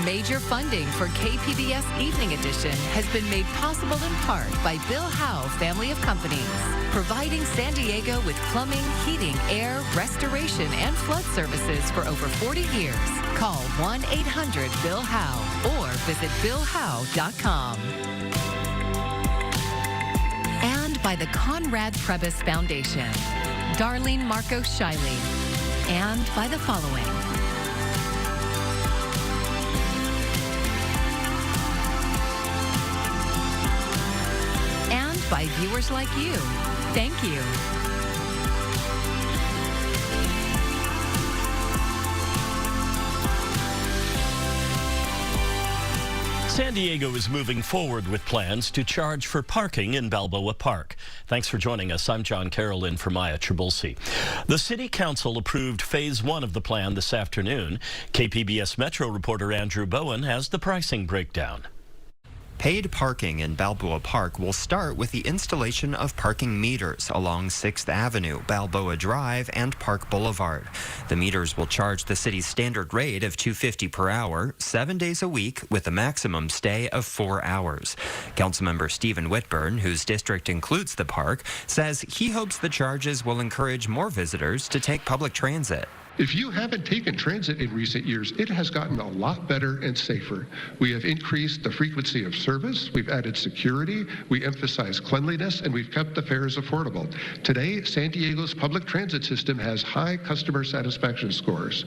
Major funding for KPBS Evening Edition has been made possible in part by Bill Howe Family of Companies, providing San Diego with plumbing, heating, air, restoration, and flood services for over 40 years. Call 1-800-BILL-HOWE or visit BillHowe.com. And by the Conrad Trebas Foundation, Darlene Marcos Shiley, and by the following. And by viewers like you. Thank you. San Diego is moving forward with plans to charge for parking in Balboa Park. Thanks for joining us. I'm John Carroll in for Maya Trabulsi. The City Council approved Phase 1 of the plan this afternoon. KPBS Metro reporter Andrew Bowen has the pricing breakdown. Paid parking in Balboa Park will start with the installation of parking meters along 6th Avenue, Balboa Drive, and Park Boulevard. The meters will charge the city's standard rate of $2.50 per hour, 7 days a week, with a maximum stay of 4 hours. Councilmember Stephen Whitburn, whose district includes the park, says he hopes the charges will encourage more visitors to take public transit. If you haven't taken transit in recent years, it has gotten a lot better and safer. We have increased the frequency of service, we've added security, we emphasize cleanliness, and we've kept the fares affordable. Today, San Diego's public transit system has high customer satisfaction scores.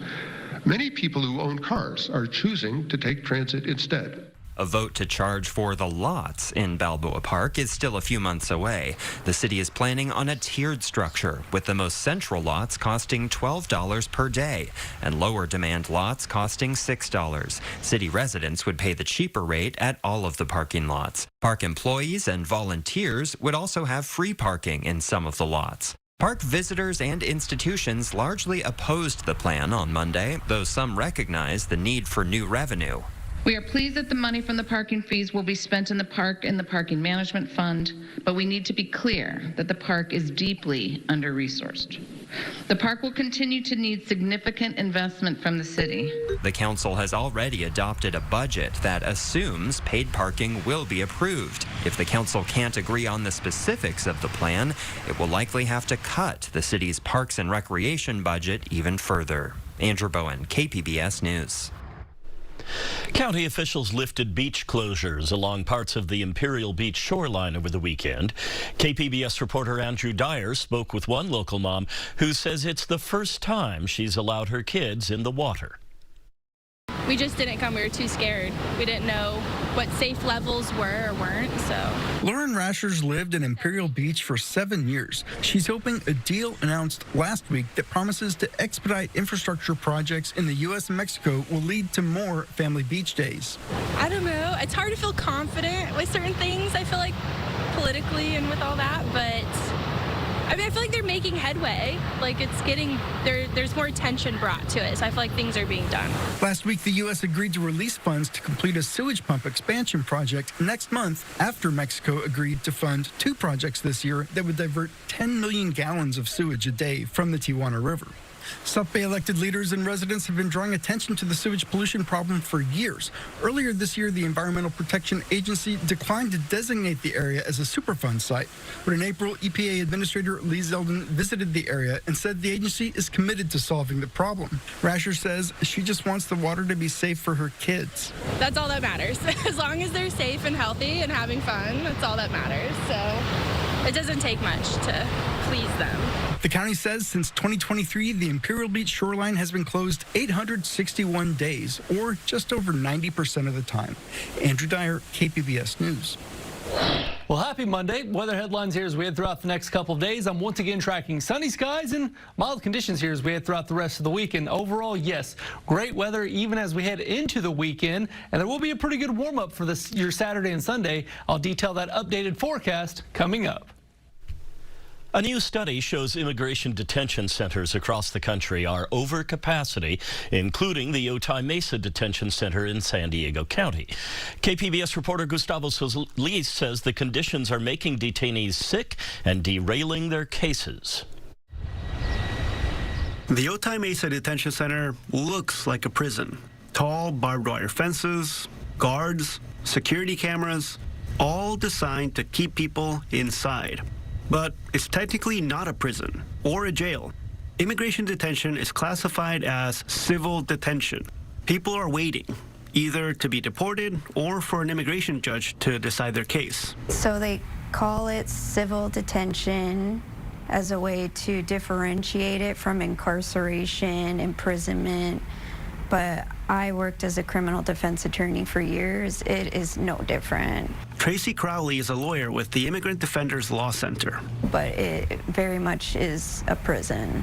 Many people who own cars are choosing to take transit instead. A vote to charge for the lots in Balboa Park is still a few months away. The city is planning on a tiered structure, with the most central lots costing $12 per day and lower demand lots costing $6. City residents would pay the cheaper rate at all of the parking lots. Park employees and volunteers would also have free parking in some of the lots. Park visitors and institutions largely opposed the plan on Monday, though some recognize the need for new revenue. We are pleased that the money from the parking fees will be spent in the park and the parking management fund, but we need to be clear that the park is deeply under-resourced. The park will continue to need significant investment from the city. The council has already adopted a budget that assumes paid parking will be approved. If the council can't agree on the specifics of the plan, it will likely have to cut the city's parks and recreation budget even further. Andrew Bowen, KPBS News. County officials lifted beach closures along parts of the Imperial Beach shoreline over the weekend. KPBS reporter Andrew Dyer spoke with one local mom who says it's the first time she's allowed her kids in the water. We just didn't come. We were too scared. We didn't know what safe levels were or weren't, so. Lauren Rashers lived in Imperial Beach for 7 years. She's hoping a deal announced last week that promises to expedite infrastructure projects in the U.S. and Mexico will lead to more family beach days. I don't know. It's hard to feel confident with certain things, I feel like, politically and with all that, but I mean, I feel like they're making headway. Like, it's getting, there's more attention brought to it, so I feel like things are being done. Last week, the U.S. agreed to release funds to complete a sewage pump expansion project next month after Mexico agreed to fund 2 projects this year that would divert 10 million gallons of sewage a day from the Tijuana River. South Bay elected leaders and residents have been drawing attention to the sewage pollution problem for years. Earlier this year, the Environmental Protection Agency declined to designate the area as a Superfund site. But in April, EPA Administrator Lee Zeldin visited the area and said the agency is committed to solving the problem. Rasher says she just wants the water to be safe for her kids. That's all that matters. As long as they're safe and healthy and having fun, that's all that matters. So it doesn't take much to please them. The county says since 2023, the Imperial Beach shoreline has been closed 861 days, or just over 90% of the time. Andrew Dyer, KPBS News. Well, happy Monday. Weather headlines here as we head throughout the next couple of days. I'm once again tracking sunny skies and mild conditions here as we head throughout the rest of the week. And overall, yes, great weather even as we head into the weekend. And there will be a pretty good warm-up for your Saturday and Sunday. I'll detail that updated forecast coming up. A new study shows immigration detention centers across the country are over capacity, including the Otay Mesa Detention Center in San Diego County. KPBS reporter Gustavo Solis says the conditions are making detainees sick and derailing their cases. The Otay Mesa Detention Center looks like a prison. tall barbed wire fences, guards, security cameras, all designed to keep people inside. But it's technically not a prison or a jail. Immigration detention is classified as civil detention. People are waiting, either to be deported or for an immigration judge to decide their case. So they call it civil detention as a way to differentiate it from incarceration, imprisonment. But I worked as a criminal defense attorney for years. It is no different. Tracy Crowley is a lawyer with the Immigrant Defenders Law Center. But it very much is a prison.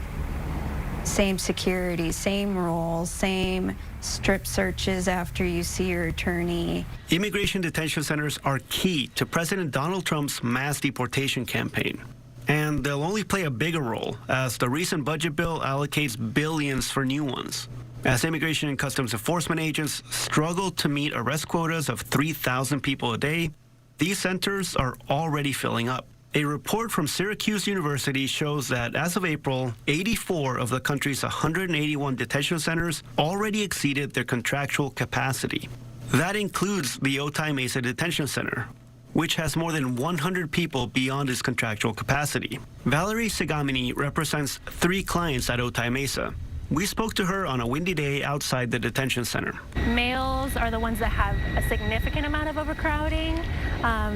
Same security, same rules, same strip searches after you see your attorney. Immigration detention centers are key to President Donald Trump's mass deportation campaign. And they'll only play a bigger role as the recent budget bill allocates billions for new ones. As Immigration and Customs Enforcement agents struggle to meet arrest quotas of 3,000 people a day, these centers are already filling up. A report from Syracuse University shows that as of April, 84 of the country's 181 detention centers already exceeded their contractual capacity. That includes the Otay Mesa Detention Center, which has more than 100 people beyond its contractual capacity. Valerie Segamini represents 3 clients at Otay Mesa. We spoke to her on a windy day outside the detention center. Males are the ones that have a significant amount of overcrowding.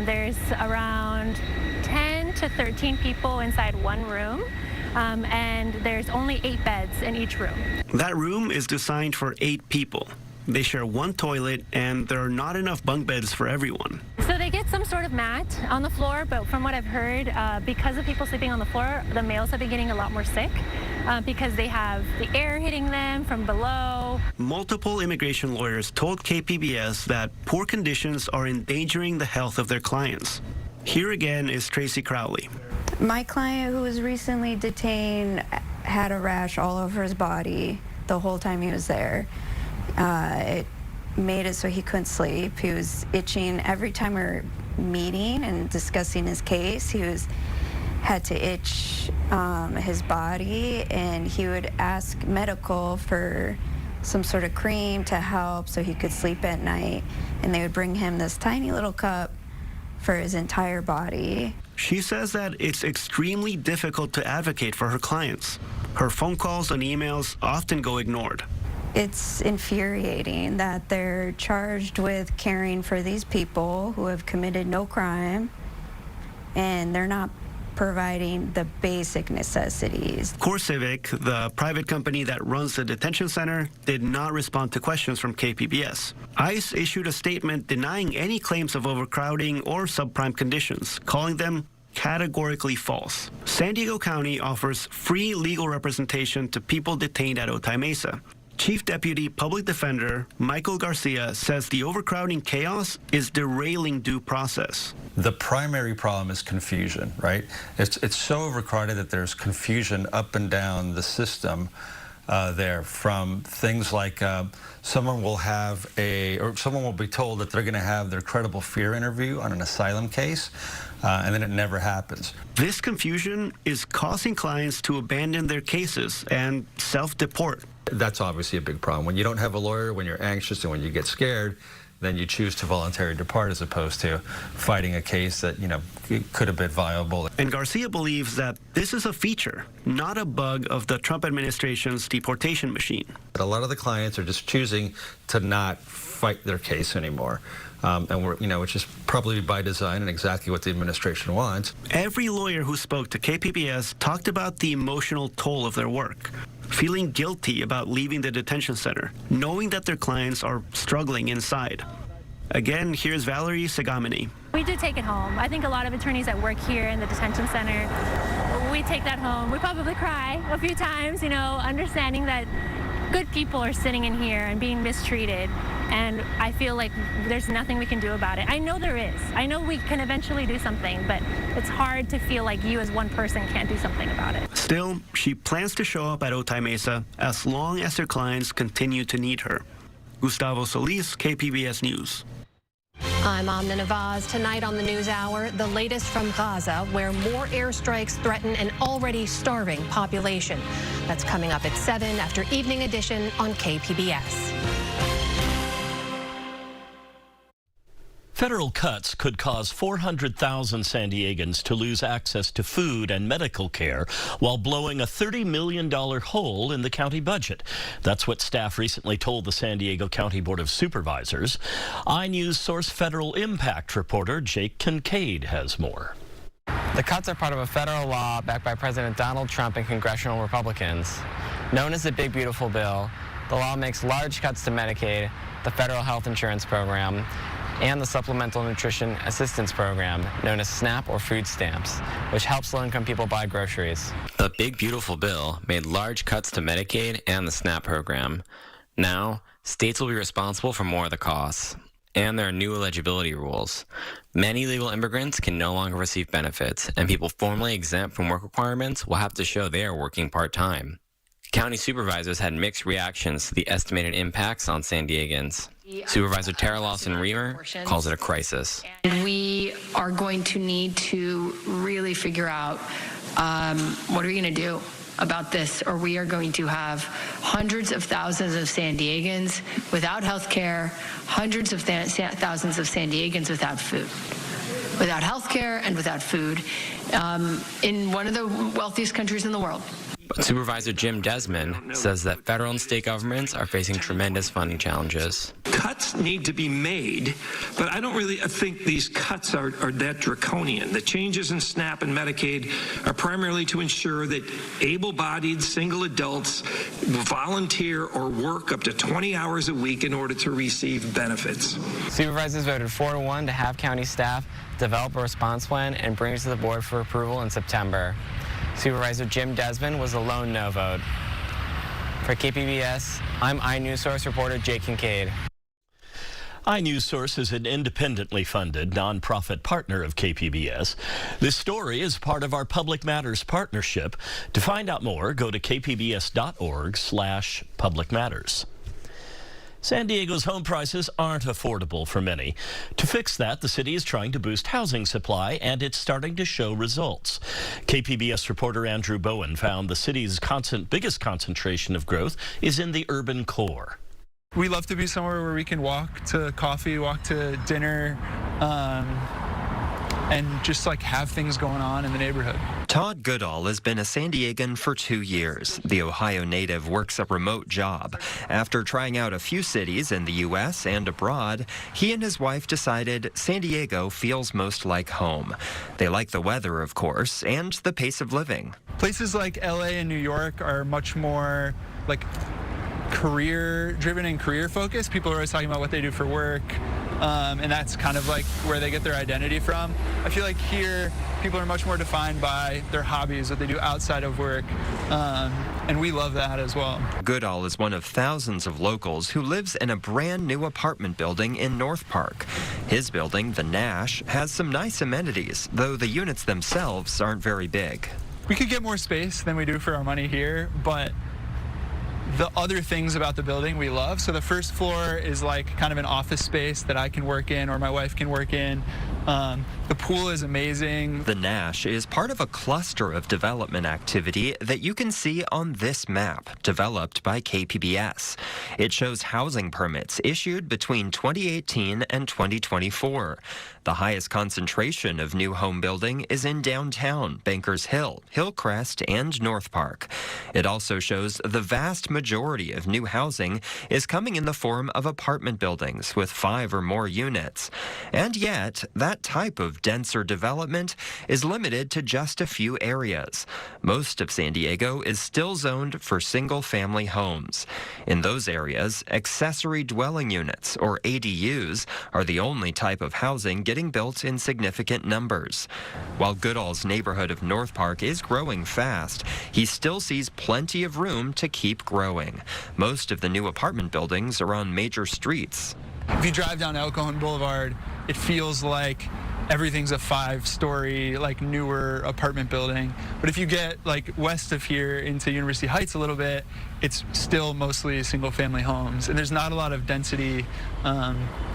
There's around 10 to 13 people inside one room, and there's only 8 beds in each room. That room is designed for 8 people. They share one toilet, and there are not enough bunk beds for everyone. So they get some sort of mat on the floor, but from what I've heard, because of people sleeping on the floor, the males have been getting a lot more sick because they have the air hitting them from below. Multiple immigration lawyers told KPBS that poor conditions are endangering the health of their clients. Here again is Tracy Crowley. My client who was recently detained had a rash all over his body the whole time he was there. It made it so he couldn't sleep. He was itching every time we were meeting and discussing his case. He had to itch his body, and he would ask medical for some sort of cream to help so he could sleep at night. And they would bring him this tiny little cup for his entire body. She says that it's extremely difficult to advocate for her clients. Her phone calls and emails often go ignored. It's infuriating that they're charged with caring for these people who have committed no crime, and they're not providing the basic necessities. CoreCivic, the private company that runs the detention center, did not respond to questions from KPBS. ICE issued a statement denying any claims of overcrowding or subprime conditions, calling them categorically false. San Diego County offers free legal representation to people detained at Otay Mesa. Chief Deputy Public Defender Michael Garcia says the overcrowding chaos is derailing due process. The primary problem is confusion, right? It's so overcrowded that there's confusion up and down the system there, from things like someone will be told that they're going to have their credible fear interview on an asylum case, and then it never happens. This confusion is causing clients to abandon their cases and self-deport. That's obviously a big problem. When you don't have a lawyer, when you're anxious, and when you get scared, then you choose to voluntarily depart as opposed to fighting a case that, could have been viable. And Garcia believes that this is a feature, not a bug of the Trump administration's deportation machine. But a lot of the clients are just choosing to not fight their case anymore. Which is probably by design and exactly what the administration wants. Every lawyer who spoke to KPBS talked about the emotional toll of their work, feeling guilty about leaving the detention center, knowing that their clients are struggling inside. Again, here's Valerie Segamini. We do take it home. I think a lot of attorneys that work here in the detention center, we take that home. We probably cry a few times, understanding that good people are sitting in here and being mistreated, and I feel like there's nothing we can do about it. I know there is. I know we can eventually do something, but it's hard to feel like you as one person can't do something about it. Still, she plans to show up at Otay Mesa as long as her clients continue to need her. Gustavo Solis, KPBS News. I'm Amna Nawaz. Tonight on the NewsHour, the latest from Gaza, where more airstrikes threaten an already starving population. That's coming up at 7 after Evening Edition on KPBS. Federal cuts could cause 400,000 San Diegans to lose access to food and medical care while blowing a $30 million hole in the county budget. That's what staff recently told the San Diego County Board of Supervisors. iNews Source Federal Impact reporter Jake Kincaid has more. The cuts are part of a federal law backed by President Donald Trump and congressional Republicans. Known as the Big Beautiful Bill, the law makes large cuts to Medicaid, the federal health insurance program, and the Supplemental Nutrition Assistance Program, known as SNAP or food stamps, which helps low-income people buy groceries. The Big Beautiful Bill made large cuts to Medicaid and the SNAP program. Now, states will be responsible for more of the costs. And there are new eligibility rules. Many legal immigrants can no longer receive benefits, and people formerly exempt from work requirements will have to show they are working part-time. County supervisors had mixed reactions to the estimated impacts on San Diegans. Supervisor Tara Lawson-Reamer calls it a crisis. We are going to need to really figure out what are we going to do about this, or we are going to have hundreds of thousands of San Diegans without health care, hundreds of thousands of San Diegans without food, without health care and without food, in one of the wealthiest countries in the world. But Supervisor Jim Desmond says that federal and state governments are facing tremendous funding challenges. Cuts need to be made, but I don't really think these cuts are that draconian. The changes in SNAP and Medicaid are primarily to ensure that able-bodied single adults volunteer or work up to 20 hours a week in order to receive benefits. Supervisors voted 4-1 to have county staff develop a response plan and bring it to the board for approval in September. Supervisor Jim Desmond was a lone no vote. For KPBS, I'm iNews Source reporter Jake Kincaid. iNews Source is an independently funded nonprofit partner of KPBS. This story is part of our Public Matters partnership. To find out more, go to kpbs.org/Public Matters. San Diego's home prices aren't affordable for many. To fix that, the city is trying to boost housing supply, and it's starting to show results. KPBS reporter Andrew Bowen found the city's biggest concentration of growth is in the urban core. We love to be somewhere where we can walk to coffee, walk to dinner, and just like have things going on in the neighborhood. Todd Goodall has been a San Diegan for 2 years. The Ohio native works a remote job. After trying out a few cities in the U.S. and abroad, he and his wife decided San Diego feels most like home. They like the weather, of course, and the pace of living. Places like LA and New York are much more like career-driven and career-focused. People are always talking about what they do for work, and that's kind of like where they get their identity from. I feel like here, people are much more defined by their hobbies, what they do outside of work, and we love that as well. Goodall is one of thousands of locals who lives in a brand new apartment building in North Park. His building, the Nash, has some nice amenities, though the units themselves aren't very big. We could get more space than we do for our money here, but the other things about the building we love. So the first floor is like kind of an office space that I can work in or my wife can work in. The pool is amazing. The Nash is part of a cluster of development activity that you can see on this map, developed by KPBS. It shows housing permits issued between 2018 and 2024. The highest concentration of new home building is in downtown, Bankers Hill, Hillcrest, and North Park. It also shows the vast majority of new housing is coming in the form of apartment buildings with 5 or more units. And yet, that type of denser development is limited to just a few areas. Most of San Diego is still zoned for single-family homes. In those areas, accessory dwelling units, or ADUs, are the only type of housing getting built in significant numbers. While Goodall's neighborhood of North Park is growing fast, he still sees plenty of room to keep growing. Most of the new apartment buildings are on major streets. If you drive down El Cajon Boulevard, it feels like everything's a 5-story, like newer apartment building. But if you get like west of here into University Heights a little bit, it's still mostly single-family homes, and there's not a lot of density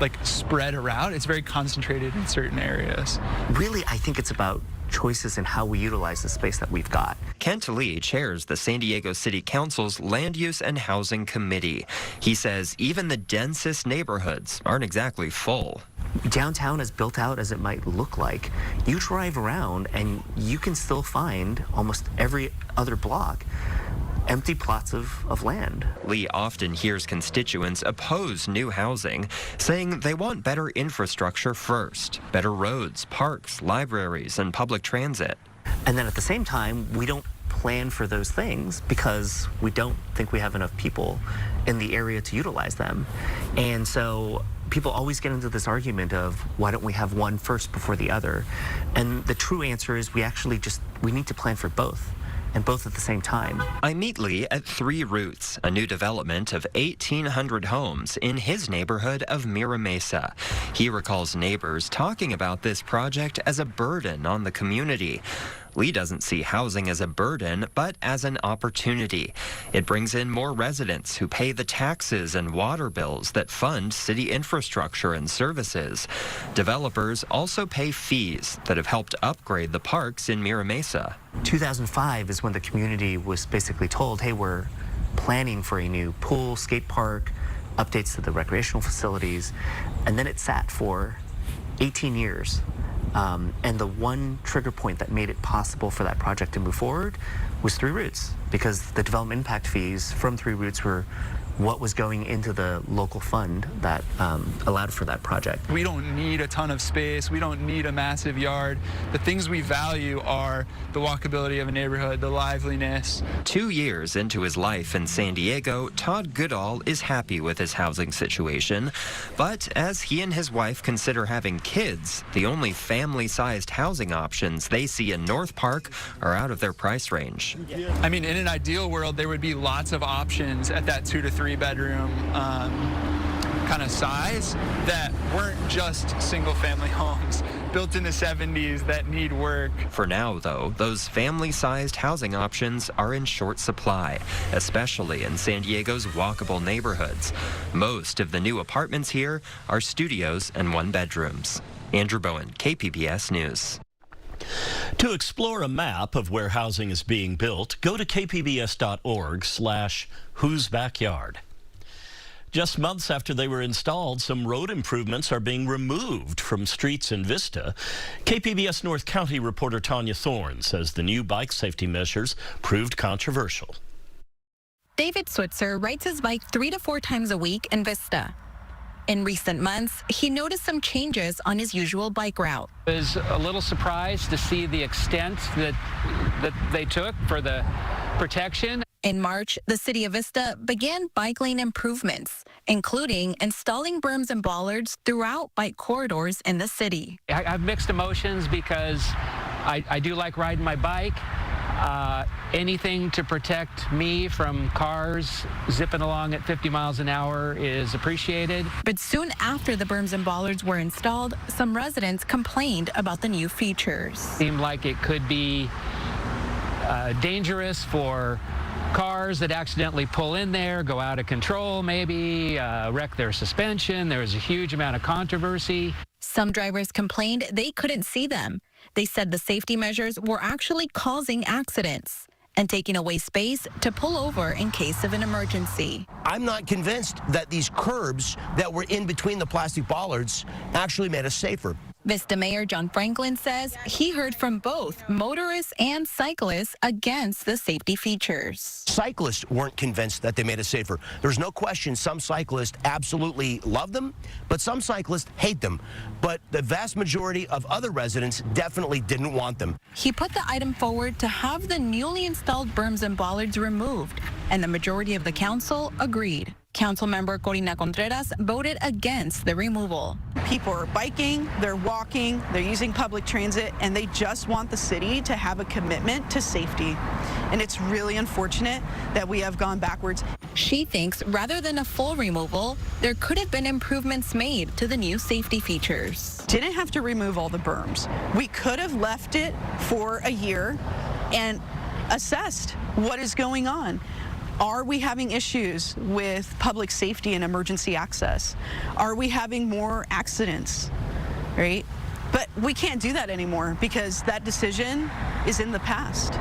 like spread around. It's very concentrated in certain areas. Really, I think it's about choices in how we utilize the space that we've got. Kent Lee chairs the San Diego City Council's Land Use and Housing Committee. He says even the densest neighborhoods aren't exactly full. downtown, as built out as it might look like, you drive around and you can still find almost every other block empty plots of land. Lee often hears constituents oppose new housing, saying they want better infrastructure first, better roads, parks, libraries, and public transit. And then at the same time, we don't plan for those things because we don't think we have enough people in the area to utilize them. And so people always get into this argument of why don't we have one first before the other? And the true answer is we need to plan for both, and both at the same time. I meet Lee at 3 Roots, a new development of 1,800 homes in his neighborhood of Mira Mesa. He recalls neighbors talking about this project as a burden on the community. Lee doesn't see housing as a burden, but as an opportunity. It brings in more residents who pay the taxes and water bills that fund city infrastructure and services. Developers also pay fees that have helped upgrade the parks in Mira Mesa. 2005 is when the community was basically told, hey, we're planning for a new pool, skate park, updates to the recreational facilities, and then it sat for 18 years. And the one trigger point that made it possible for that project to move forward was 3 Roots, because the development impact fees from 3 Roots were what was going into the local fund that allowed for that project. We don't need a ton of space. We don't need a massive yard. The things we value are the walkability of a neighborhood, the liveliness. 2 years into his life in San Diego, Todd Goodall is happy with his housing situation. But as he and his wife consider having kids, the only family-sized housing options they see in North Park are out of their price range. I mean, in an ideal world, there would be lots of options at that 2 to 3 bedroom kind of size that weren't just single family homes built in the 70s that need work. For now, though, those family-sized housing options are in short supply, especially in San Diego's walkable neighborhoods. Most of the new apartments here are studios and 1-bedrooms. Andrew Bowen, KPBS News. To explore a map of where housing is being built, go to kpbs.org/whose backyard. Just months after they were installed, some road improvements are being removed from streets in Vista. KPBS North County reporter Tanya Thorne says the new bike safety measures proved controversial. David Switzer rides his bike 3 to 4 times a week in Vista. In recent months, he noticed some changes on his usual bike route. I was a little surprised to see the extent that they took for the protection. In March, the city of Vista began bike lane improvements, including installing berms and bollards throughout bike corridors in the city. I have mixed emotions because I do like riding my bike. Anything to protect me from cars zipping along at 50 miles an hour is appreciated. But soon after the berms and bollards were installed, some residents complained about the new features. Seemed like it could be dangerous for cars that accidentally pull in there, go out of control maybe, wreck their suspension. There was a huge amount of controversy. Some drivers complained they couldn't see them. They said the safety measures were actually causing accidents and taking away space to pull over in case of an emergency. I'm not convinced that these curbs that were in between the plastic bollards actually made us safer. Vista Mayor John Franklin says he heard from both motorists and cyclists against the safety features. Cyclists weren't convinced that they made us safer. There's no question some cyclists absolutely love them, but some cyclists hate them. But the vast majority of other residents definitely didn't want them. He put the item forward to have the newly installed berms and bollards removed, and the majority of the council agreed. Councilmember Corina Contreras voted against the removal. People are biking, they're walking, they're using public transit, and they just want the city to have a commitment to safety. And it's really unfortunate that we have gone backwards. She thinks rather than a full removal, there could have been improvements made to the new safety features. Didn't have to remove all the berms. We could have left it for a year and assessed what is going on. Are we having issues with public safety and emergency access? Are we having more accidents, right? But we can't do that anymore because that decision is in the past.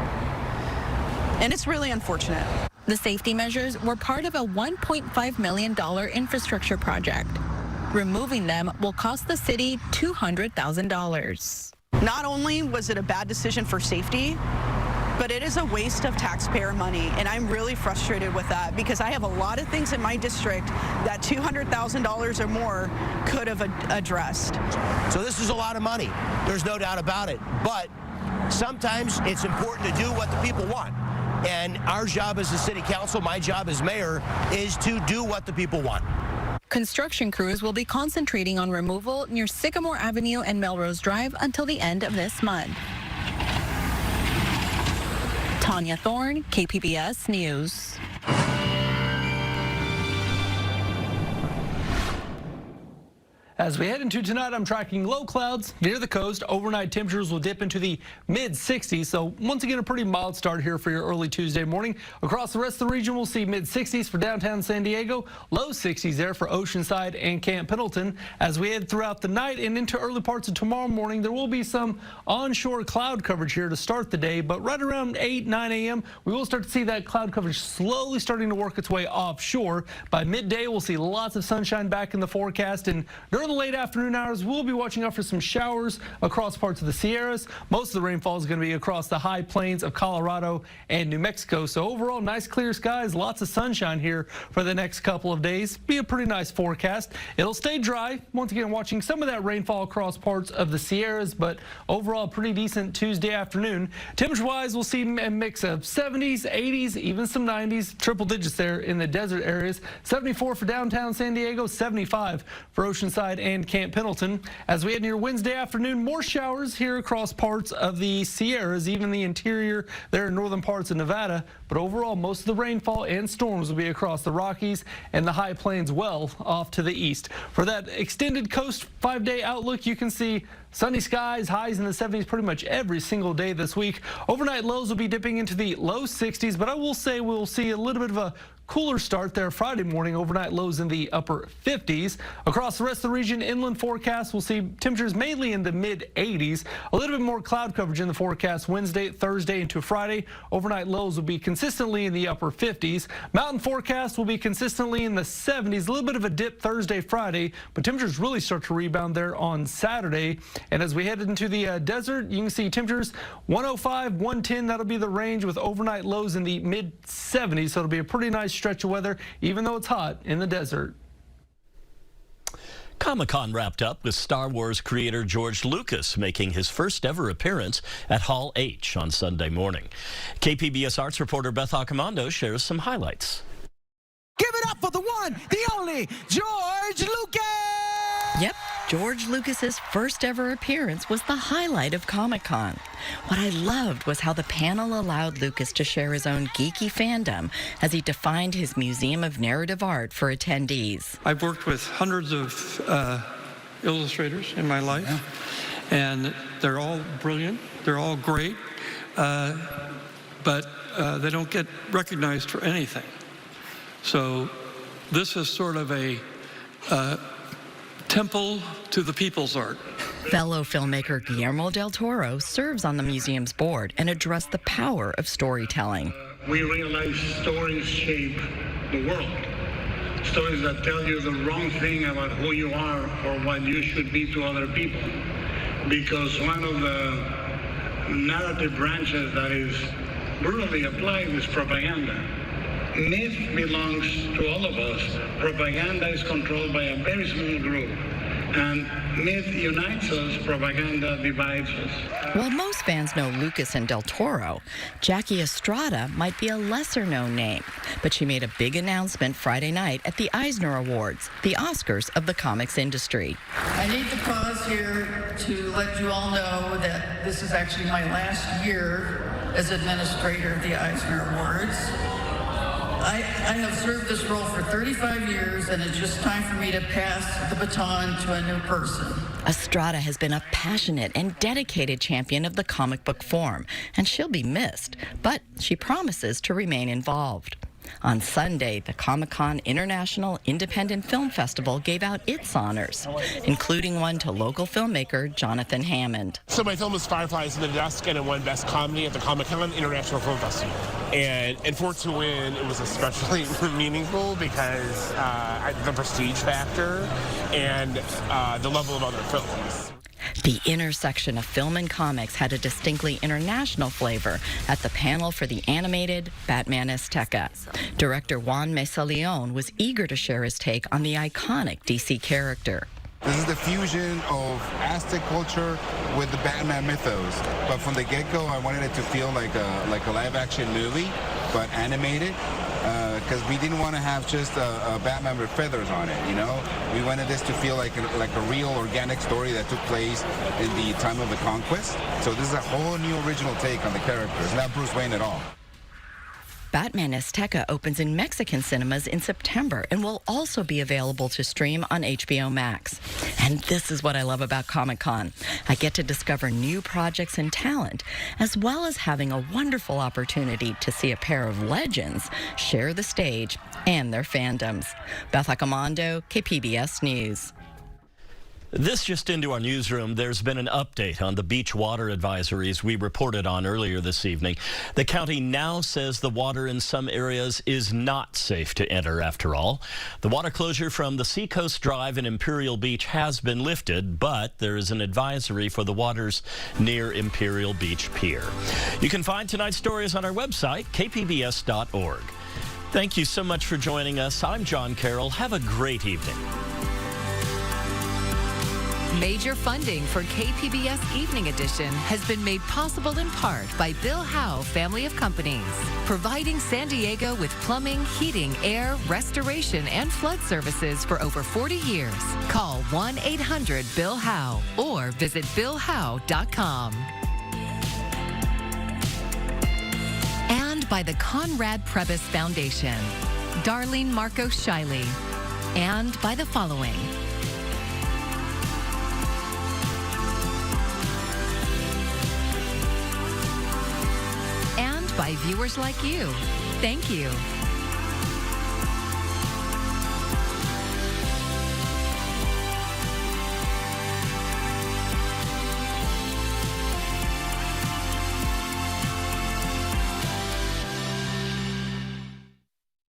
And it's really unfortunate. The safety measures were part of a $1.5 million infrastructure project. Removing them will cost the city $200,000. Not only was it a bad decision for safety, but it is a waste of taxpayer money, and I'm really frustrated with that because I have a lot of things in my district that $200,000 or more could have addressed. So this is a lot of money. There's no doubt about it. But sometimes it's important to do what the people want. And our job as the city council, my job as mayor, is to do what the people want. Construction crews will be concentrating on removal near Sycamore Avenue and Melrose Drive until the end of this month. Tanya Thorne, KPBS News. As we head into tonight, I'm tracking low clouds near the coast. Overnight temperatures will dip into the mid-60s. So once again, a pretty mild start here for your early Tuesday morning. Across the rest of the region, we'll see mid-60s for downtown San Diego, low 60s there for Oceanside and Camp Pendleton. As we head throughout the night and into early parts of tomorrow morning, there will be some onshore cloud coverage here to start the day. But right around 8, 9 a.m., we will start to see that cloud coverage slowly starting to work its way offshore. By midday, we'll see lots of sunshine back in the forecast. And during the late afternoon hours, we'll be watching out for some showers across parts of the Sierras. Most of the rainfall is going to be across the high plains of Colorado and New Mexico. So overall, nice clear skies, lots of sunshine here for the next couple of days. Be a pretty nice forecast. It'll stay dry. Once again, watching some of that rainfall across parts of the Sierras, but overall, pretty decent Tuesday afternoon. Temperature-wise, we'll see a mix of 70s, 80s, even some 90s, triple digits there in the desert areas. 74 for downtown San Diego, 75 for Oceanside and Camp Pendleton. As we head near Wednesday afternoon, more showers here across parts of the Sierras, even the interior there in northern parts of Nevada. But overall, most of the rainfall and storms will be across the Rockies and the high plains well off to the east. For that extended coast 5-day outlook, you can see sunny skies, highs in the 70s pretty much every single day this week. Overnight lows will be dipping into the low 60s, but I will say we'll see a little bit of a cooler start there Friday morning. Overnight lows in the upper 50s. Across the rest of the region, inland forecast, we'll see temperatures mainly in the mid-80s. A little bit more cloud coverage in the forecast Wednesday, Thursday into Friday. Overnight lows will be consistently in the upper 50s. Mountain forecast will be consistently in the 70s. A little bit of a dip Thursday, Friday, but temperatures really start to rebound there on Saturday. And as we head into the desert, you can see temperatures 105, 110. That'll be the range with overnight lows in the mid-70s. So it'll be a pretty nice stretch of weather, even though it's hot in the desert. Comic-Con wrapped up with Star Wars creator George Lucas making his first ever appearance at Hall H on Sunday morning. KPBS Arts reporter Beth Accomando shares some highlights. Give it up for the one, the only, George Lucas! Yep, George Lucas's first ever appearance was the highlight of Comic-Con. What I loved was how the panel allowed Lucas to share his own geeky fandom as he defined his museum of narrative art for attendees. I've worked with hundreds of illustrators in my life, and they're all brilliant, they're all great, but they don't get recognized for anything. So this is sort of a temple to the people's art. Fellow filmmaker Guillermo del Toro serves on the museum's board and addressed the power of storytelling. We realize stories shape the world. Stories that tell you the wrong thing about who you are or what you should be to other people. Because one of the narrative branches that is brutally applied is propaganda. Myth belongs to all of us. Propaganda is controlled by a very small group. And myth unites us, propaganda divides us. While most fans know Lucas and Del Toro, Jackie Estrada might be a lesser-known name, but she made a big announcement Friday night at the Eisner Awards, the Oscars of the comics industry. I need to pause here to let you all know that this is actually my last year as administrator of the Eisner Awards. I have served this role for 35 years, and it's just time for me to pass the baton to a new person. Estrada has been a passionate and dedicated champion of the comic book form, and she'll be missed, but she promises to remain involved. On Sunday, the Comic-Con International Independent Film Festival gave out its honors, including one to local filmmaker Jonathan Hammond. So my film was Fireflies in the Dusk, and it won Best Comedy at the Comic-Con International Film Festival. And for it to win, it was especially meaningful because the prestige factor and the level of other films. The intersection of film and comics had a distinctly international flavor at the panel for the animated Batman Azteca. Director Otay Mesa Detention was eager to share his take on the iconic DC character. This is the fusion of Aztec culture with the Batman mythos. But from the get-go, I wanted it to feel like a live-action movie, but animated. Because we didn't want to have just a Batman with feathers on it, you know? We wanted this to feel like a real organic story that took place in the time of the conquest. So this is a whole new original take on the character. It's not Bruce Wayne at all. Batman Azteca opens in Mexican cinemas in September and will also be available to stream on HBO Max. And this is what I love about Comic-Con. I get to discover new projects and talent, as well as having a wonderful opportunity to see a pair of legends share the stage and their fandoms. Beth Accomando, KPBS News. This just into our newsroom, there's been an update on the beach water advisories we reported on earlier this evening. The county now says the water in some areas is not safe to enter after all. The water closure from the Seacoast Drive in Imperial Beach has been lifted, but there is an advisory for the waters near Imperial Beach Pier. You can find tonight's stories on our website, kpbs.org. Thank you so much for joining us. I'm John Carroll. Have a great evening. Major funding for KPBS Evening Edition has been made possible in part by Bill Howe Family of Companies, providing San Diego with plumbing, heating, air, restoration, and flood services for over 40 years. Call 1-800-BILL-HOWE or visit BillHowe.com. And by the Conrad Prebys Foundation, Darlene Marco Shiley, and by the following: by viewers like you. Thank you.